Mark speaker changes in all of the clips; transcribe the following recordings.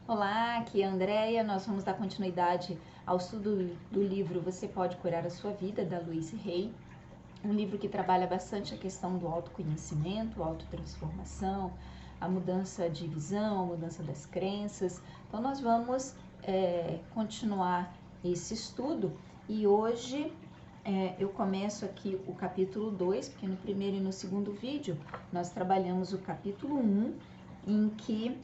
Speaker 1: Olá, aqui é a Andrea. Nós vamos dar continuidade ao estudo do livro Você Pode Curar a Sua Vida, da Louise Hay. Um livro que trabalha bastante a questão do autoconhecimento, autotransformação, a mudança de visão, a mudança das crenças. Então nós vamos continuar esse estudo e hoje eu começo aqui o capítulo 2, porque no primeiro e no segundo vídeo nós trabalhamos o capítulo 1, em que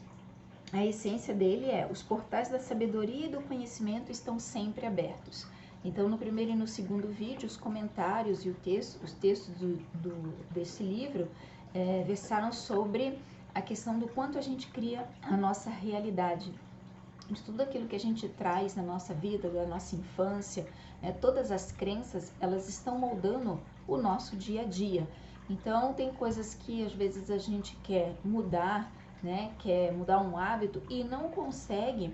Speaker 1: a essência dele é: os portais da sabedoria e do conhecimento estão sempre abertos. Então, no primeiro e no segundo vídeo, os comentários e os textos desse livro versaram sobre a questão do quanto a gente cria a nossa realidade. De tudo aquilo que a gente traz na nossa vida, da nossa infância, todas as crenças, elas estão moldando o nosso dia a dia. Então, tem coisas que às vezes a gente quer mudar, quer mudar um hábito e não consegue,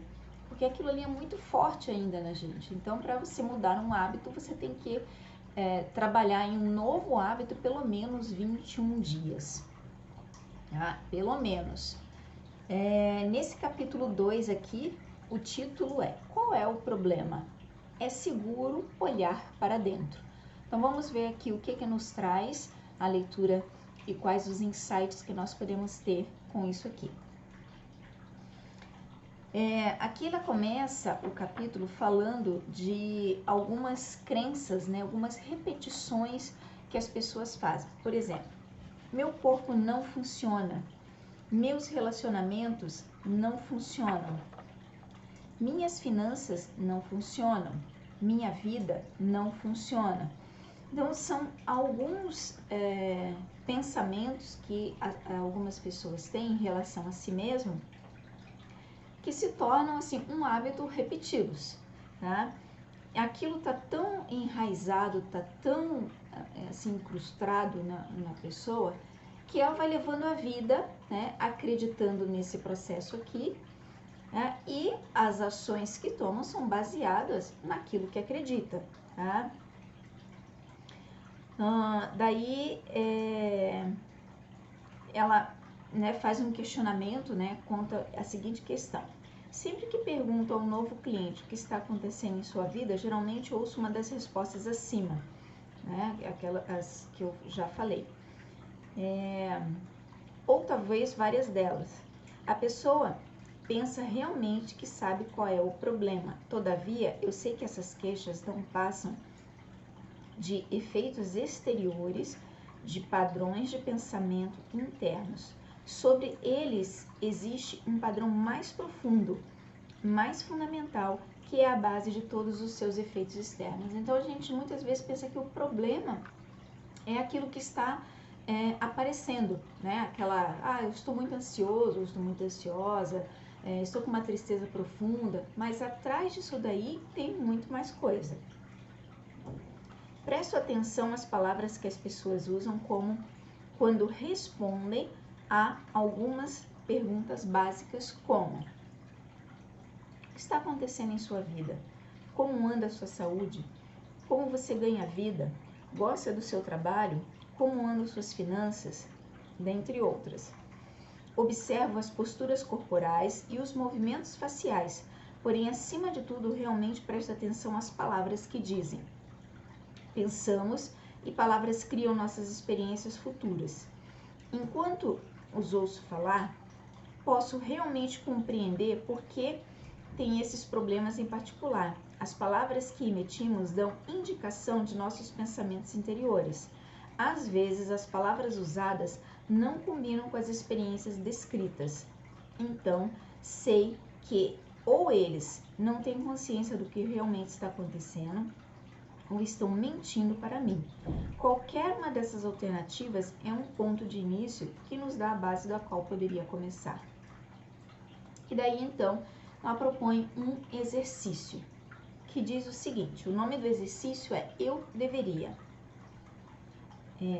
Speaker 1: porque aquilo ali é muito forte ainda na gente. Então, para você mudar um hábito, você tem que trabalhar em um novo hábito pelo menos 21 dias, tá? Pelo menos. Nesse capítulo 2 aqui, o título é: qual é o problema? É seguro olhar para dentro. Então vamos ver aqui o que nos traz a leitura e quais os insights que nós podemos ter com isso aqui. Aqui ela começa o capítulo falando de algumas crenças, algumas repetições que as pessoas fazem. Por exemplo, meu corpo não funciona, meus relacionamentos não funcionam, minhas finanças não funcionam, minha vida não funciona. Então, são alguns pensamentos que algumas pessoas têm em relação a si mesmo, que se tornam assim um hábito repeti-los, tá? Aquilo tá tão enraizado, tá tão assim incrustado na pessoa, que ela vai levando a vida, acreditando nesse processo aqui, e as ações que tomam são baseadas naquilo que acredita, tá? Daí ela faz um questionamento, conta a seguinte questão: sempre que pergunto a um novo cliente o que está acontecendo em sua vida, geralmente ouço uma das respostas acima, aquelas que eu já falei, ou talvez várias delas. A pessoa pensa realmente que sabe qual é o problema, todavia eu sei que essas queixas não passam de efeitos exteriores, de padrões de pensamento internos. Sobre eles existe um padrão mais profundo, mais fundamental, que é a base de todos os seus efeitos externos. Então a gente muitas vezes pensa que o problema é aquilo que está aparecendo, eu estou muito ansioso, eu estou muito ansiosa, estou com uma tristeza profunda, mas atrás disso daí tem muito mais coisa. Presto atenção às palavras que as pessoas usam como quando respondem a algumas perguntas básicas como: o que está acontecendo em sua vida? Como anda a sua saúde? Como você ganha vida? Gosta do seu trabalho? Como andam suas finanças? Dentre outras. Observo as posturas corporais e os movimentos faciais, porém, acima de tudo, realmente presto atenção às palavras que dizem. Pensamos e palavras criam nossas experiências futuras. Enquanto os ouço falar, posso realmente compreender por que tem esses problemas em particular. As palavras que emitimos dão indicação de nossos pensamentos interiores. Às vezes, as palavras usadas não combinam com as experiências descritas. Então, sei que ou eles não têm consciência do que realmente está acontecendo, ou estão mentindo para mim. Qualquer uma dessas alternativas é um ponto de início que nos dá a base da qual poderia começar. E daí, então, ela propõe um exercício que diz o seguinte: o nome do exercício é Eu Deveria.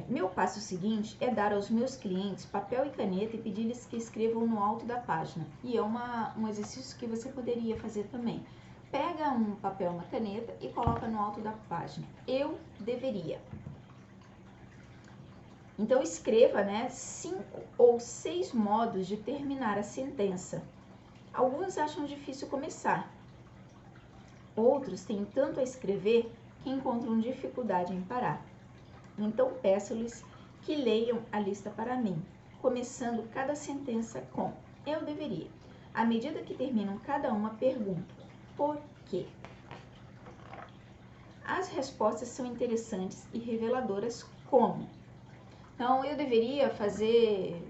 Speaker 1: Meu passo seguinte é dar aos meus clientes papel e caneta e pedir-lhes que escrevam no alto da página. E é um exercício que você poderia fazer também. Pega um papel, uma caneta e coloca no alto da página. Eu deveria. Então escreva, 5 ou 6 modos de terminar a sentença. Alguns acham difícil começar. Outros têm tanto a escrever que encontram dificuldade em parar. Então peço-lhes que leiam a lista para mim, começando cada sentença com eu deveria. À medida que terminam cada uma, pergunto por quê? As respostas são interessantes e reveladoras como. Então, eu deveria fazer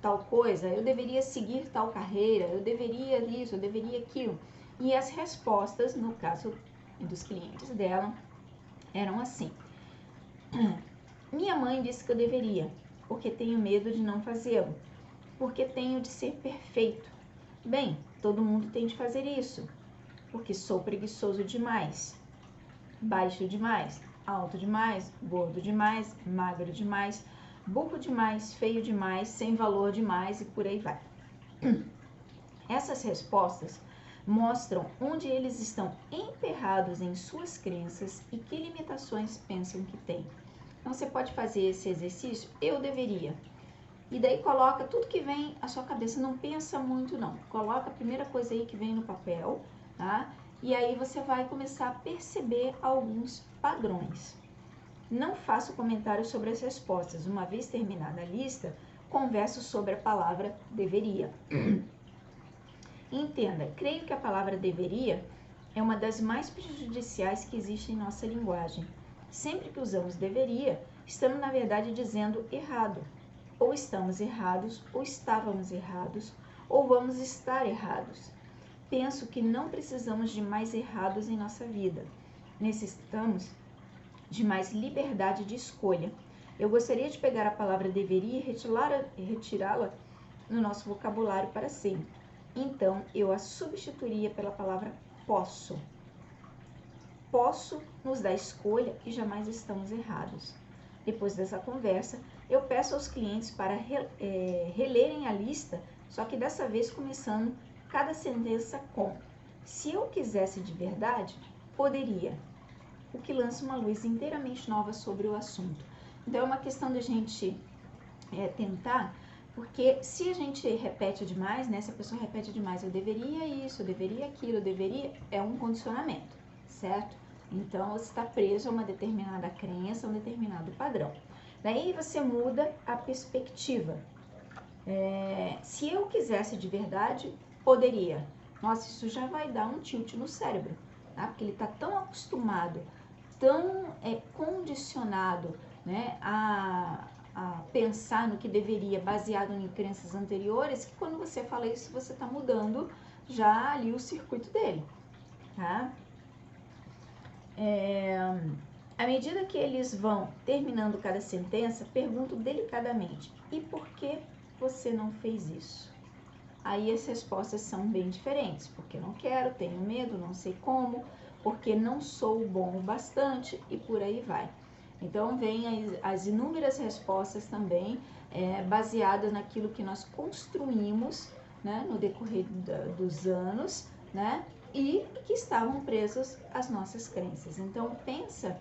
Speaker 1: tal coisa, eu deveria seguir tal carreira, eu deveria isso, eu deveria aquilo. E as respostas, no caso dos clientes dela, eram assim. Minha mãe disse que eu deveria, porque tenho medo de não fazê-lo, porque tenho de ser perfeito. Bem, todo mundo tem de fazer isso, porque sou preguiçoso demais, baixo demais, alto demais, gordo demais, magro demais, burro demais, feio demais, sem valor demais e por aí vai. Essas respostas mostram onde eles estão emperrados em suas crenças e que limitações pensam que têm. Então você pode fazer esse exercício, eu deveria. E daí coloca tudo que vem à sua cabeça, não pensa muito não. Coloca a primeira coisa aí que vem no papel, tá? E aí você vai começar a perceber alguns padrões. Não faço comentários sobre as respostas. Uma vez terminada a lista, converso sobre a palavra deveria. Entenda, creio que a palavra deveria é uma das mais prejudiciais que existe em nossa linguagem. Sempre que usamos deveria, estamos na verdade dizendo errado. Ou estamos errados, ou estávamos errados, ou vamos estar errados. Penso que não precisamos de mais errados em nossa vida. Necessitamos de mais liberdade de escolha. Eu gostaria de pegar a palavra deveria e retirá-la no nosso vocabulário para sempre. Então, eu a substituiria pela palavra posso. Posso nos dá escolha e jamais estamos errados. Depois dessa conversa, eu peço aos clientes para relerem a lista, só que dessa vez começando cada sentença com se eu quisesse de verdade, poderia. O que lança uma luz inteiramente nova sobre o assunto. Então, é uma questão de a gente tentar, porque se a gente repete demais, né? Se a pessoa repete demais, eu deveria isso, eu deveria aquilo, eu deveria, é um condicionamento, certo? Então, você está preso a uma determinada crença, a um determinado padrão. Daí você muda a perspectiva. Se eu quisesse de verdade, poderia. Nossa, isso já vai dar um tilt no cérebro, tá? Porque ele está tão acostumado, tão condicionado, né, a pensar no que deveria, baseado em crenças anteriores, que quando você fala isso, você está mudando já ali o circuito dele, tá? À medida que eles vão terminando cada sentença, pergunto delicadamente, e por que você não fez isso? Aí as respostas são bem diferentes, porque não quero, tenho medo, não sei como, porque não sou bom o bastante e por aí vai. Então vem as inúmeras respostas também baseadas naquilo que nós construímos, né, no decorrer dos anos, né, e que estavam presas às nossas crenças. Então pensa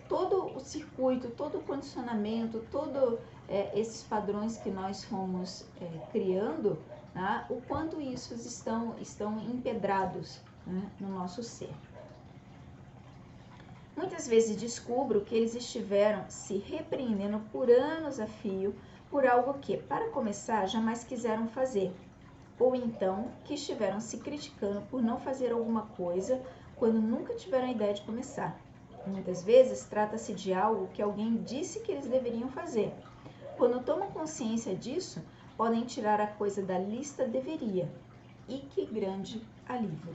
Speaker 1: todo o circuito, todo o condicionamento, todos esses padrões que nós fomos criando, tá? O quanto isso estão empedrados, né, no nosso ser. Muitas vezes descubro que eles estiveram se repreendendo por anos a fio por algo que, para começar, jamais quiseram fazer, ou então que estiveram se criticando por não fazer alguma coisa quando nunca tiveram a ideia de começar. Muitas vezes trata-se de algo que alguém disse que eles deveriam fazer. Quando tomam consciência disso, podem tirar a coisa da lista deveria. E que grande alívio!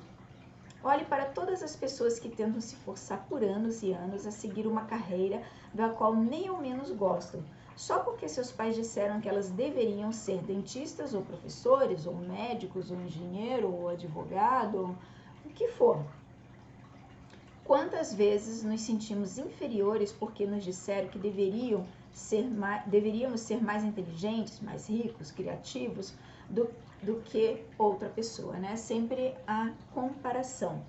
Speaker 1: Olhe para todas as pessoas que tentam se forçar por anos e anos a seguir uma carreira da qual nem ao menos gostam, só porque seus pais disseram que elas deveriam ser dentistas ou professores, ou médicos, ou engenheiro, ou advogado, ou o que for. Quantas vezes nos sentimos inferiores porque nos disseram que deveríamos ser mais inteligentes, mais ricos, criativos do que outra pessoa, né? Sempre a comparação.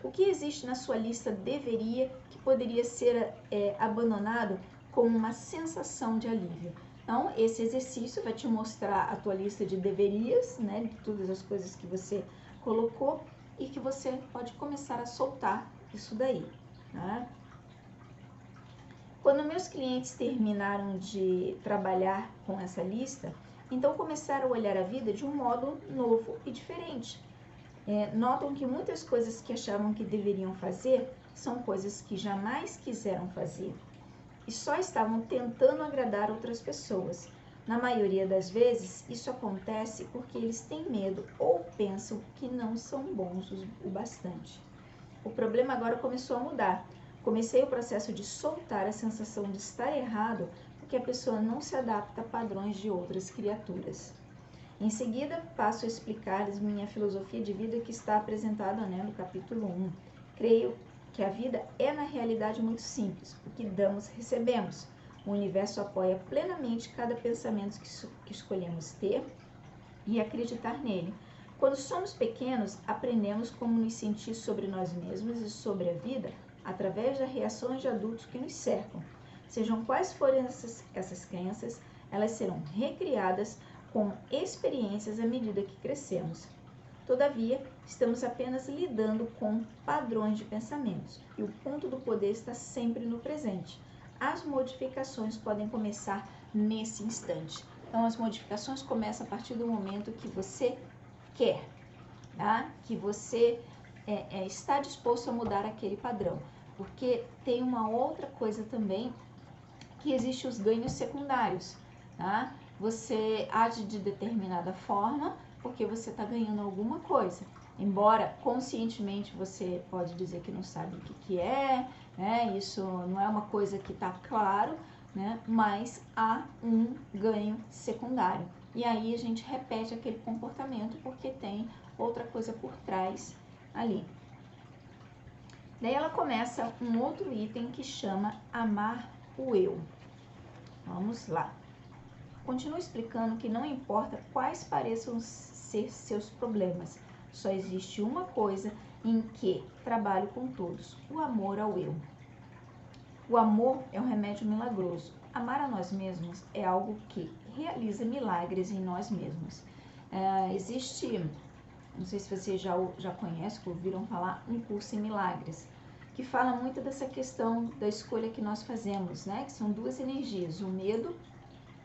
Speaker 1: O que existe na sua lista deveria que poderia ser abandonado com uma sensação de alívio? Então, esse exercício vai te mostrar a tua lista de deverias, né, de todas as coisas que você colocou e que você pode começar a soltar isso daí, né? Quando meus clientes terminaram de trabalhar com essa lista, então começaram a olhar a vida de um modo novo e diferente. Notam que muitas coisas que achavam que deveriam fazer são coisas que jamais quiseram fazer e só estavam tentando agradar outras pessoas. Na maioria das vezes, isso acontece porque eles têm medo ou pensam que não são bons o bastante. O problema agora começou a mudar. Comecei o processo de soltar a sensação de estar errado porque a pessoa não se adapta a padrões de outras criaturas. Em seguida, passo a explicar-lhes minha filosofia de vida que está apresentada, no capítulo 1. Creio que a vida é na realidade muito simples. O que damos, recebemos. O universo apoia plenamente cada pensamento que escolhemos ter e acreditar nele. Quando somos pequenos, aprendemos como nos sentir sobre nós mesmos e sobre a vida através das reações de adultos que nos cercam. Sejam quais forem essas crenças, elas serão recriadas com experiências à medida que crescemos. Todavia, estamos apenas lidando com padrões de pensamentos e o ponto do poder está sempre no presente. As modificações podem começar nesse instante. Então, as modificações começam a partir do momento que você quer, tá? Que você está disposto a mudar aquele padrão. Porque tem uma outra coisa também, que existe os ganhos secundários, tá? Você age de determinada forma porque você está ganhando alguma coisa. Embora conscientemente você pode dizer que não sabe o que é, né? Isso não é uma coisa que está claro, né? Mas há um ganho secundário. E aí a gente repete aquele comportamento porque tem outra coisa por trás ali. Daí ela começa um outro item que chama amar o eu. Vamos lá. Continua explicando que não importa quais pareçam ser seus problemas, só existe uma coisa em que trabalho com todos: o amor ao eu. O amor é um remédio milagroso. Amar a nós mesmos é algo que realiza milagres em nós mesmos. Existe, não sei se vocês já conhecem, ouviram falar, um curso em milagres, que fala muito dessa questão da escolha que nós fazemos, né? Que são duas energias, o medo,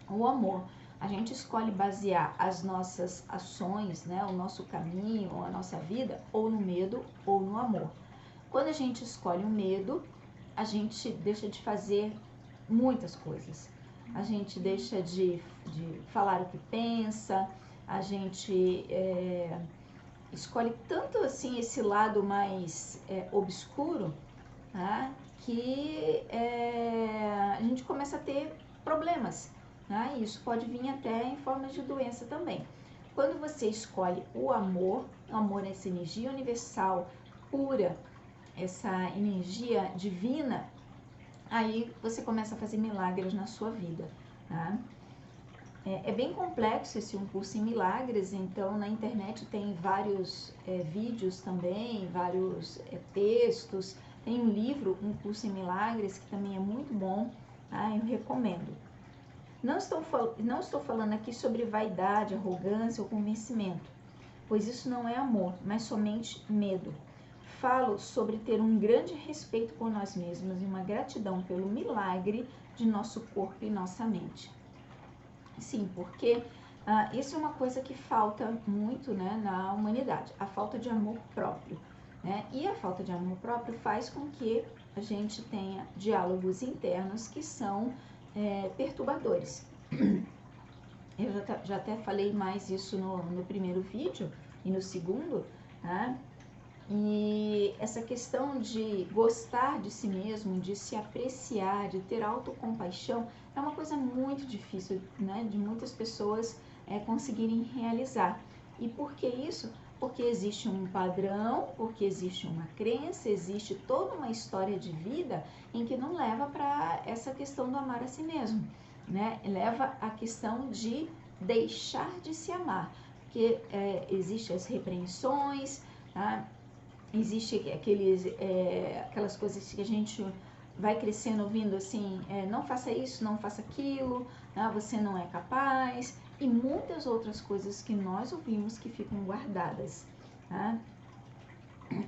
Speaker 1: o amor. A gente escolhe basear as nossas ações, né? O nosso caminho, a nossa vida, ou no medo ou no amor. Quando a gente escolhe o medo, a gente deixa de fazer muitas coisas. A gente deixa de falar o que pensa, a gente escolhe tanto assim esse lado mais obscuro, tá? Que a gente começa a ter problemas, tá? E isso pode vir até em forma de doença também. Quando você escolhe o amor é essa energia universal, pura, essa energia divina, aí você começa a fazer milagres na sua vida, tá? É bem complexo esse um curso em milagres, então na internet tem vários vídeos também, vários textos, tem um livro, um curso em milagres, que também é muito bom, tá? Eu recomendo. Não estou falando aqui sobre vaidade, arrogância ou convencimento, pois isso não é amor, mas somente medo. Falo sobre ter um grande respeito por nós mesmos e uma gratidão pelo milagre de nosso corpo e nossa mente. Sim, porque isso é uma coisa que falta muito, né, na humanidade, a falta de amor próprio, né? E a falta de amor próprio faz com que a gente tenha diálogos internos que são perturbadores. Eu já até falei mais isso no primeiro vídeo e no segundo, né? E essa questão de gostar de si mesmo, de se apreciar, de ter autocompaixão, é uma coisa muito difícil, né, de muitas pessoas conseguirem realizar. E por que isso? Porque existe um padrão, porque existe uma crença, existe toda uma história de vida em que não leva para essa questão do amar a si mesmo, né? Leva a questão de deixar de se amar, porque existem as repreensões, tá? Existe aquelas coisas que a gente vai crescendo ouvindo assim, não faça isso, não faça aquilo, você não é capaz, e muitas outras coisas que nós ouvimos que ficam guardadas, tá?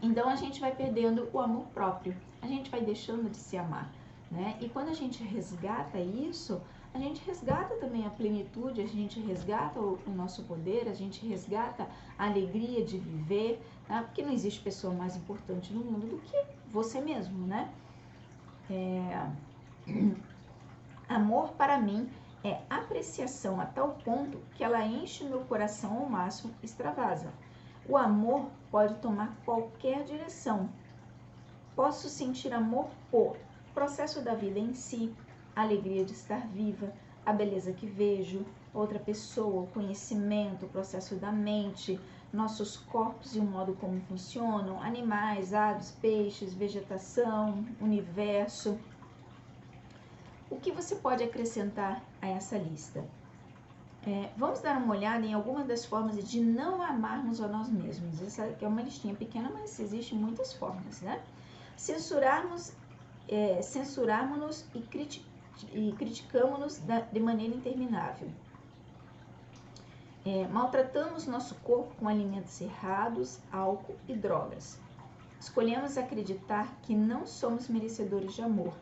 Speaker 1: Então a gente vai perdendo o amor próprio, a gente vai deixando de se amar, né? E quando a gente resgata isso, a gente resgata também a plenitude, a gente resgata o nosso poder, a gente resgata a alegria de viver, tá? Porque não existe pessoa mais importante no mundo do que você mesmo, né? Amor para mim é apreciação a tal ponto que ela enche meu coração ao máximo, extravasa. O amor pode tomar qualquer direção. Posso sentir amor por processo da vida em si, a alegria de estar viva, a beleza que vejo, outra pessoa, o conhecimento, o processo da mente, nossos corpos e o modo como funcionam, animais, aves, peixes, vegetação, universo. O que você pode acrescentar a essa lista? Vamos dar uma olhada em algumas das formas de não amarmos a nós mesmos. Essa aqui é uma listinha pequena, mas existem muitas formas, né? Censurarmos-nos e criticamos-nos de maneira interminável. Maltratamos nosso corpo com alimentos errados, álcool e drogas. Escolhemos acreditar que não somos merecedores de amor.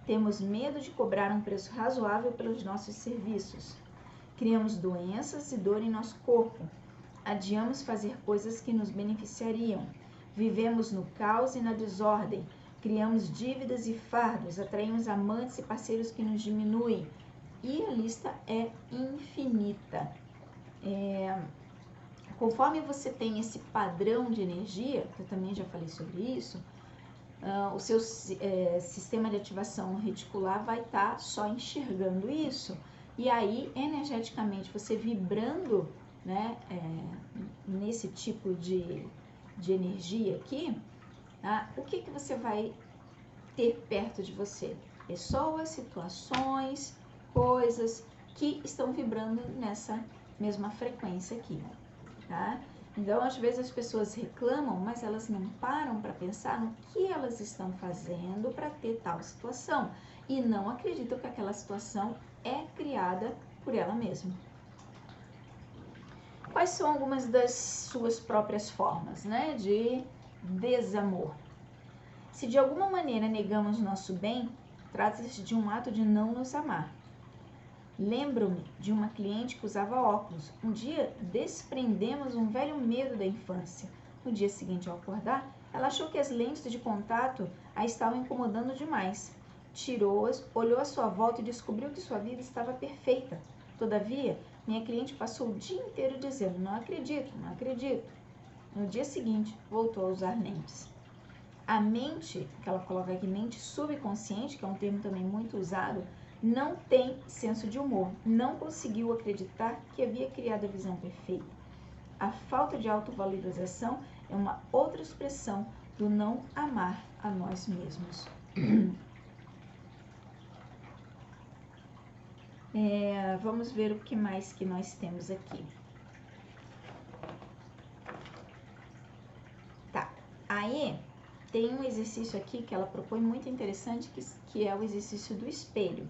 Speaker 1: Temos medo de cobrar um preço razoável pelos nossos serviços. Criamos doenças e dor em nosso corpo. Adiamos fazer coisas que nos beneficiariam. Vivemos no caos e na desordem. Criamos dívidas e fardos. Atraímos amantes e parceiros que nos diminuem. E a lista é infinita. Conforme você tem esse padrão de energia, que eu também já falei sobre isso, o seu sistema de ativação reticular vai estar só enxergando isso. E aí, energeticamente, você vibrando, né, nesse tipo de energia aqui, o que você vai ter perto de você? Pessoas, situações, coisas que estão vibrando nessa mesma frequência aqui, tá? Então, às vezes as pessoas reclamam, mas elas não param para pensar no que elas estão fazendo para ter tal situação e não acreditam que aquela situação é criada por ela mesma. Quais são algumas das suas próprias formas, né, de desamor? Se de alguma maneira negamos nosso bem, trata-se de um ato de não nos amar. Lembro-me de uma cliente que usava óculos. Um dia desprendemos um velho medo da infância. No dia seguinte, ao acordar, ela achou que as lentes de contato a estavam incomodando demais. Tirou-as, olhou à sua volta e descobriu que sua vida estava perfeita. Todavia, minha cliente passou o dia inteiro dizendo: não acredito, não acredito. No dia seguinte, voltou a usar lentes. A mente, que ela coloca aqui, mente subconsciente, que é um termo também muito usado, não tem senso de humor, não conseguiu acreditar que havia criado a visão perfeita. A falta de autovalorização é uma outra expressão do não amar a nós mesmos. Vamos ver o que mais que nós temos aqui. Tá, aí tem um exercício aqui que ela propõe muito interessante, que é o exercício do espelho.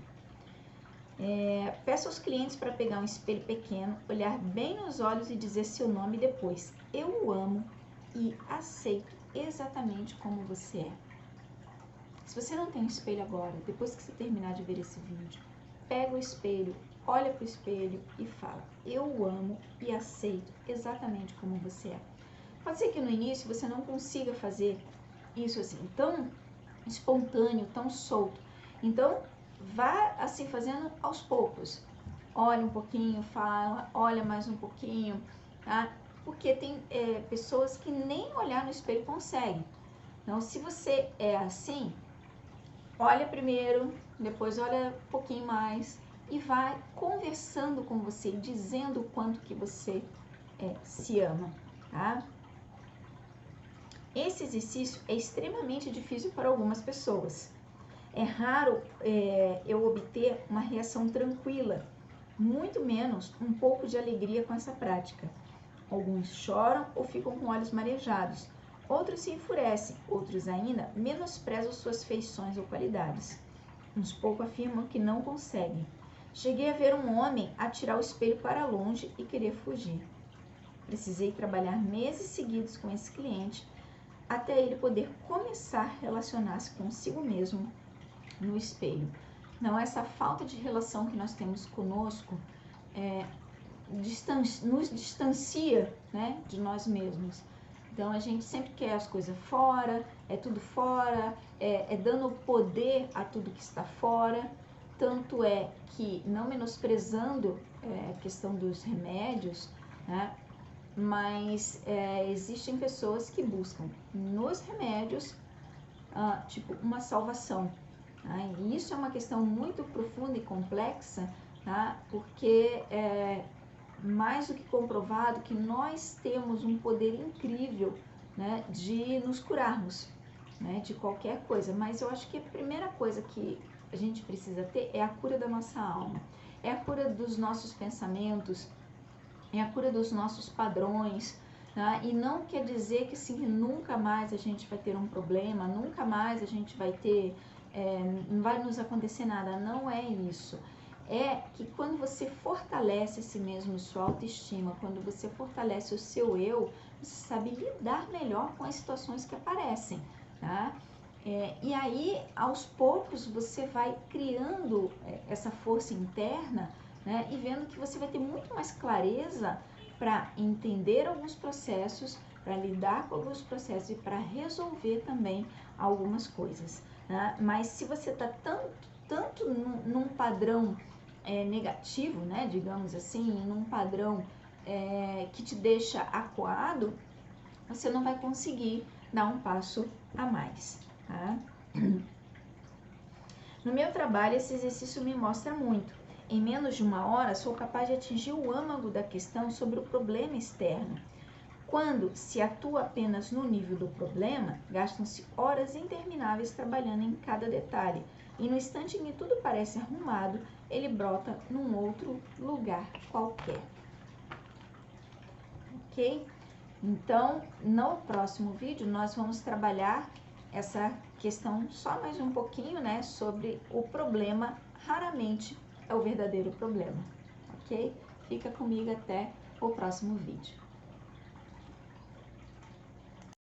Speaker 1: Peço aos clientes para pegar um espelho pequeno, olhar bem nos olhos e dizer seu nome depois. Eu o amo e aceito exatamente como você é. Se você não tem um espelho agora, depois que você terminar de ver esse vídeo, pega o espelho, olha para o espelho e fala: eu o amo e aceito exatamente como você é. Pode ser que no início você não consiga fazer isso assim tão espontâneo, tão solto. Então, vá assim fazendo aos poucos. Olha um pouquinho, fala, olha mais um pouquinho, tá? Porque tem pessoas que nem olhar no espelho conseguem. Então, se você é assim, olha primeiro, depois olha um pouquinho mais e vai conversando com você, dizendo o quanto que você se ama, tá? Esse exercício é extremamente difícil para algumas pessoas. É raro eu obter uma reação tranquila, muito menos um pouco de alegria com essa prática. Alguns choram ou ficam com olhos marejados. Outros se enfurecem, outros ainda menosprezam suas feições ou qualidades. Uns pouco afirmam que não conseguem. Cheguei a ver um homem atirar o espelho para longe e querer fugir. Precisei trabalhar meses seguidos com esse cliente até ele poder começar a relacionar-se consigo mesmo no espelho. Não, essa falta de relação que nós temos conosco nos distancia, né, de nós mesmos. Então a gente sempre quer as coisas fora, é tudo fora, é dando poder a tudo que está fora. Tanto é que, não menosprezando a questão dos remédios, né, mas existem pessoas que buscam nos remédios tipo uma salvação. Tá? E isso é uma questão muito profunda e complexa, tá? Porque mais do que comprovado que nós temos um poder incrível, né, de nos curarmos, né, de qualquer coisa. Mas eu acho que a primeira coisa que a gente precisa ter é a cura da nossa alma, é a cura dos nossos pensamentos, é a cura dos nossos padrões, tá? E não quer dizer que assim, nunca mais a gente vai ter um problema, nunca mais a gente vai ter, não vai nos acontecer nada, não é isso. É que quando você fortalece esse mesmo sua autoestima, quando você fortalece o seu eu, você sabe lidar melhor com as situações que aparecem, tá? E aí, aos poucos, você vai criando essa força interna, né, e vendo que você vai ter muito mais clareza para entender alguns processos, para lidar com alguns processos e para resolver também algumas coisas, né? Mas se você está tanto num padrão negativo, né, digamos assim, num padrão que te deixa acuado, você não vai conseguir dar um passo a mais. Tá? No meu trabalho, esse exercício me mostra muito. Em menos de uma hora, sou capaz de atingir o âmago da questão sobre o problema externo. Quando se atua apenas no nível do problema, gastam-se horas intermináveis trabalhando em cada detalhe, e no instante em que tudo parece arrumado, ele brota num outro lugar qualquer. Ok? Então, no próximo vídeo, nós vamos trabalhar essa questão só mais um pouquinho, né, sobre o problema raramente é o verdadeiro problema, ok? Fica comigo até o próximo vídeo.